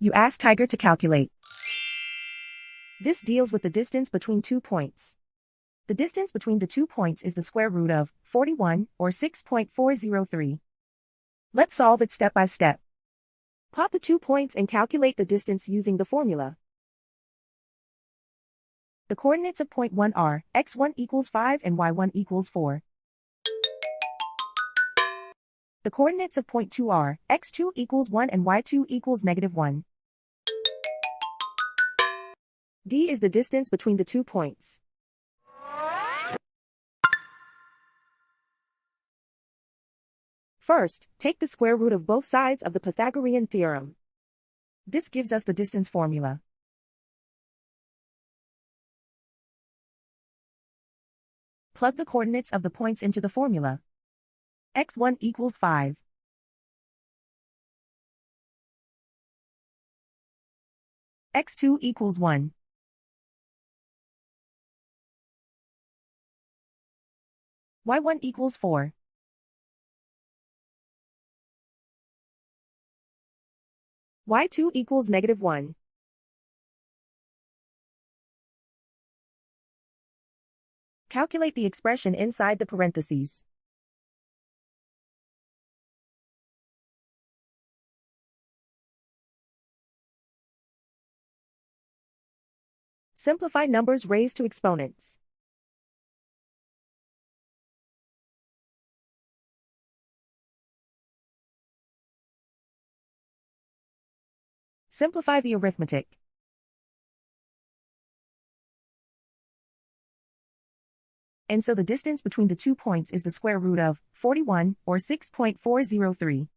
You ask Tiger to calculate. This deals with the distance between 2 points. The distance between the 2 points is the square root of 41, or 6.403. Let's solve it step by step. Plot the 2 points and calculate the distance using the formula. The coordinates of point 1 are x1 equals 5 and y1 equals 4. The coordinates of point 2 are x2 equals 1 and y2 equals -1. D is the distance between the 2 points. First, take the square root of both sides of the Pythagorean theorem. This gives us the distance formula. Plug the coordinates of the points into the formula. x1 equals 5. x2 equals 1. y1 equals 4. y2 equals -1. Calculate the expression inside the parentheses. Simplify numbers raised to exponents. Simplify the arithmetic. And so the distance between the 2 points is the square root of 41, or 6.403.